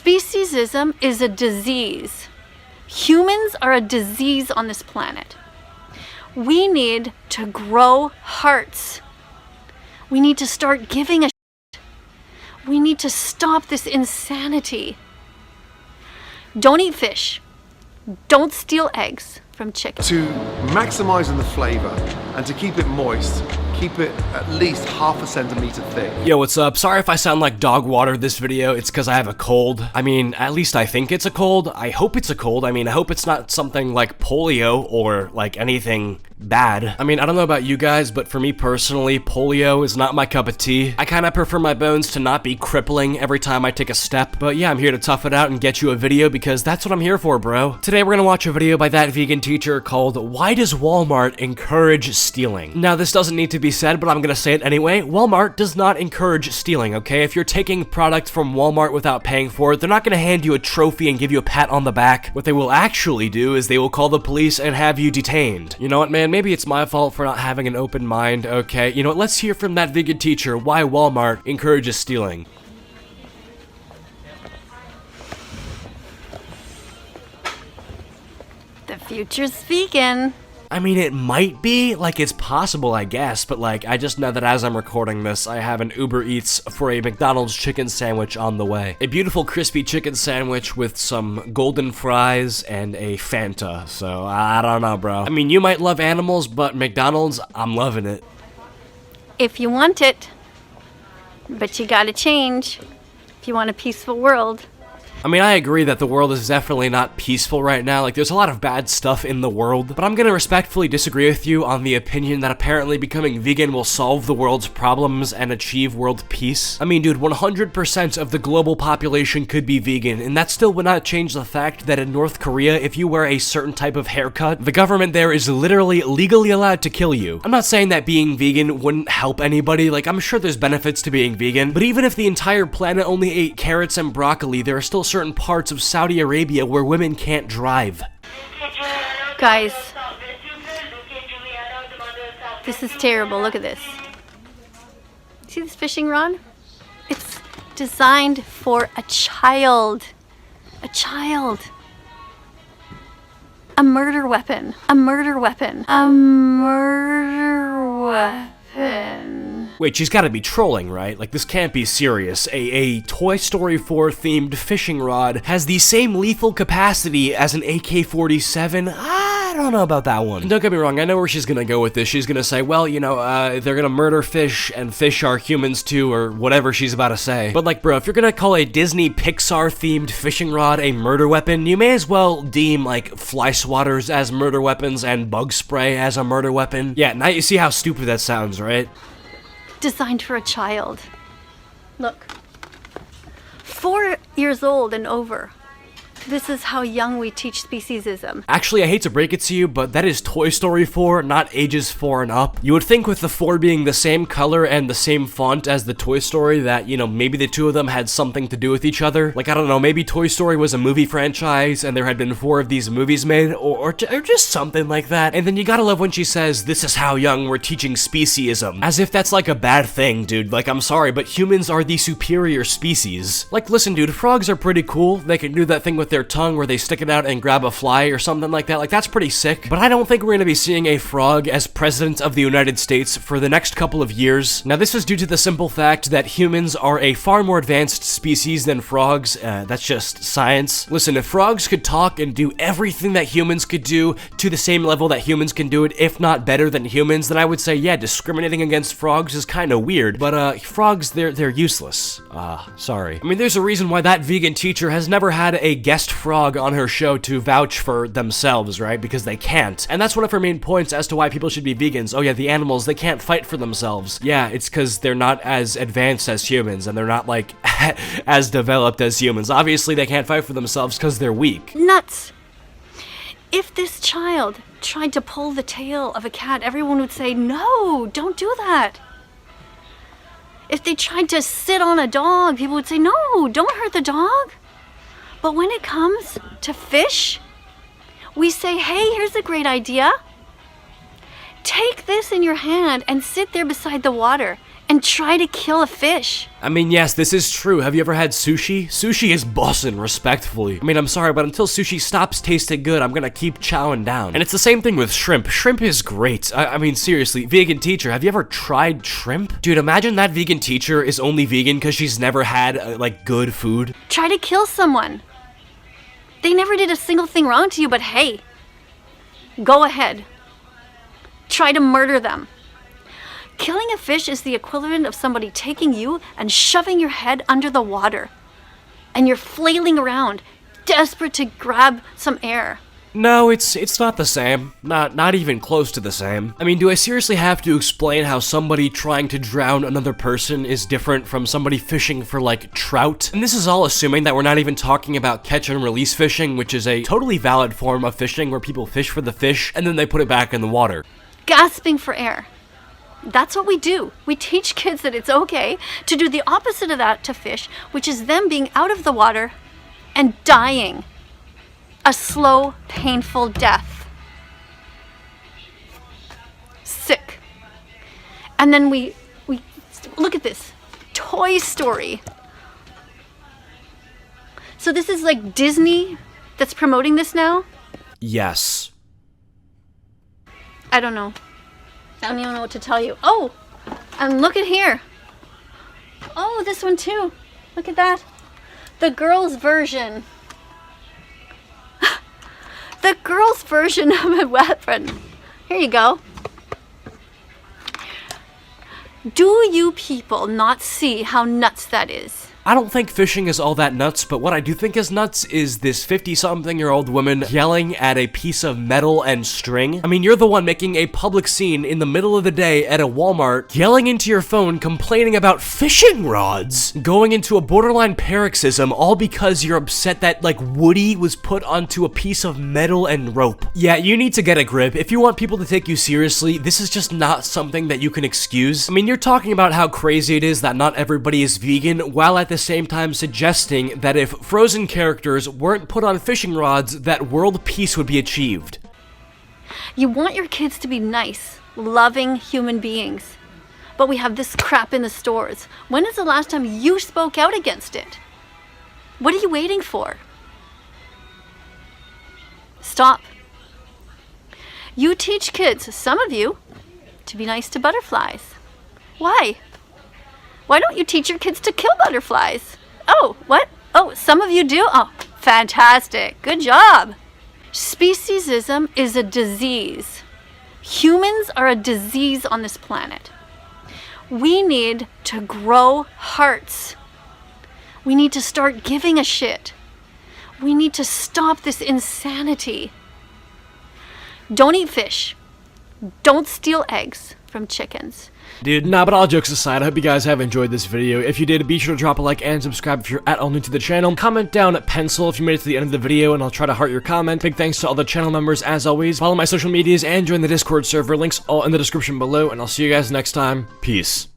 Speciesism is a disease. Humans are a disease on this planet. We need to grow hearts. We need to start giving a shit. We need to stop this insanity. Don't eat fish. Don't steal eggs from chickens. To maximize the flavor and to keep it moist, keep it at least half a centimeter thick. Yo, what's up? Sorry if I sound like dog water this video. It's because I have a cold. I mean, at least I think it's a cold. I hope it's a cold. I mean, I hope it's not something like polio or like anything bad. I mean, I don't know about you guys, but for me personally, polio is not my cup of tea. I kind of prefer my bones to not be crippling every time I take a step. But yeah, I'm here to tough it out and get you a video because that's what I'm here for, bro. Today we're gonna watch a video by that vegan teacher called "Why Does Walmart Encourage Stealing?" Now, this doesn't need to be said, but I'm gonna say it anyway. Walmart does not encourage stealing, okay? If you're taking product from Walmart without paying for it, they're not gonna hand you a trophy and give you a pat on the back. What they will actually do is they will call the police and have you detained. You know what, man? Maybe it's my fault for not having an open mind, okay? You know what? Let's hear from that vegan teacher why Walmart encourages stealing. The future's vegan. I mean, it might be, like, it's possible, I guess, but, like, I just know that as I'm recording this, I have an Uber Eats for a McDonald's chicken sandwich on the way. A beautiful crispy chicken sandwich with some golden fries and a Fanta, so I don't know, bro. I mean, you might love animals, but McDonald's, I'm loving it. If you want it, but you gotta change if you want a peaceful world. I mean, I agree that the world is definitely not peaceful right now. Like, there's a lot of bad stuff in the world, but I'm gonna respectfully disagree with you on the opinion that apparently becoming vegan will solve the world's problems and achieve world peace. I mean, dude, 100% of the global population could be vegan, and that still would not change the fact that in North Korea, if you wear a certain type of haircut, the government there is literally legally allowed to kill you. I'm not saying that being vegan wouldn't help anybody. Like, I'm sure there's benefits to being vegan, but even if the entire planet only ate carrots and broccoli, there are still certain parts of Saudi Arabia where women can't drive. Guys, this is terrible. Look at this. See this fishing rod? It's designed for a child. A child. A murder weapon. A murder weapon. A murder weapon. Wait, she's gotta be trolling, right? Like, this can't be serious. A Toy Story 4 themed fishing rod has the same lethal capacity as an AK-47? I don't know about that one. And don't get me wrong, I know where she's gonna go with this. She's gonna say, well, you know, they're gonna murder fish, and fish are humans too, or whatever she's about to say. But like, bro, if you're gonna call a Disney Pixar themed fishing rod a murder weapon, you may as well deem, like, fly swatters as murder weapons and bug spray as a murder weapon. Yeah, now you see how stupid that sounds, right? Designed for a child. Look. 4 years old and over. This is how young we teach speciesism. Actually, I hate to break it to you, but that is Toy Story 4, not ages 4 and up. You would think with the 4 being the same color and the same font as the Toy Story that, you know, maybe the two of them had something to do with each other. Like, I don't know, maybe Toy Story was a movie franchise and there had been 4 of these movies made, or just something like that. And then you gotta love when she says, this is how young we're teaching speciesism. As if that's like a bad thing, dude. Like, I'm sorry, but humans are the superior species. Like, listen, dude, frogs are pretty cool. They can do that thing with their tongue where they stick it out and grab a fly or something like that. Like, that's pretty sick. But I don't think we're gonna be seeing a frog as president of the United States for the next couple of years. Now, this is due to the simple fact that humans are a far more advanced species than frogs. That's just science. Listen, if frogs could talk and do everything that humans could do to the same level that humans can do it, if not better than humans, then I would say, yeah, discriminating against frogs is kind of weird. But frogs, they're useless. Sorry. I mean, there's a reason why that vegan teacher has never had a guest frog on her show to vouch for themselves, right? Because they can't. And that's one of her main points as to why people should be vegans. Oh yeah, the animals, they can't fight for themselves. Yeah, it's because they're not as advanced as humans, and they're not, like, as developed as humans. Obviously, they can't fight for themselves because they're weak. Nuts! If this child tried to pull the tail of a cat, everyone would say, no, don't do that. If they tried to sit on a dog, people would say, no, don't hurt the dog. But when it comes to fish, we say, hey, here's a great idea. Take this in your hand and sit there beside the water and try to kill a fish. I mean, yes, this is true. Have you ever had sushi? Sushi is bussin', respectfully. I mean, I'm sorry, but until sushi stops tasting good, I'm gonna keep chowing down. And it's the same thing with shrimp. Shrimp is great. I mean, seriously, vegan teacher, have you ever tried shrimp? Dude, imagine that vegan teacher is only vegan because she's never had, like, good food. Try to kill someone. They never did a single thing wrong to you, but hey, go ahead. Try to murder them. Killing a fish is the equivalent of somebody taking you and shoving your head under the water. And you're flailing around, desperate to grab some air. No, it's not the same. Not even close to the same. I mean, do I seriously have to explain how somebody trying to drown another person is different from somebody fishing for, like, trout? And this is all assuming that we're not even talking about catch and release fishing, which is a totally valid form of fishing where people fish for the fish and then they put it back in the water. Gasping for air. That's what we do. We teach kids that it's okay to do the opposite of that to fish, which is them being out of the water and dying. A slow, painful death. Sick. And then we look at this. Toy Story. So this is like Disney that's promoting this now? Yes. I don't know. I don't even know what to tell you. Oh, and look at here. Oh, this one too. Look at that. The girls' version. The girls' version of a weapon. Here you go. Do you people not see how nuts that is? I don't think fishing is all that nuts, but what I do think is nuts is this 50-something-year-old woman yelling at a piece of metal and string. I mean, you're the one making a public scene in the middle of the day at a Walmart, yelling into your phone, complaining about fishing rods, going into a borderline paroxysm, all because you're upset that, like, Woody was put onto a piece of metal and rope. Yeah, you need to get a grip. If you want people to take you seriously, this is just not something that you can excuse. I mean, you're talking about how crazy it is that not everybody is vegan, while at the same time suggesting that if frozen characters weren't put on fishing rods, that world peace would be achieved. You want your kids to be nice, loving human beings, but we have this crap in the stores. When is the last time you spoke out against it? What are you waiting for? Stop. You teach kids, some of you, to be nice to butterflies. Why? Why don't you teach your kids to kill butterflies? Oh, what? Oh, some of you do? Oh, fantastic. Good job. Speciesism is a disease. Humans are a disease on this planet. We need to grow hearts. We need to start giving a shit. We need to stop this insanity. Don't eat fish. Don't steal eggs from chickens. Dude, nah, but all jokes aside, I hope you guys have enjoyed this video. If you did, be sure to drop a like and subscribe if you're at all new to the channel. Comment down at pencil if you made it to the end of the video, and I'll try to heart your comment. Big thanks to all the channel members, as always. Follow my social medias and join the Discord server. Links all in the description below, and I'll see you guys next time. Peace.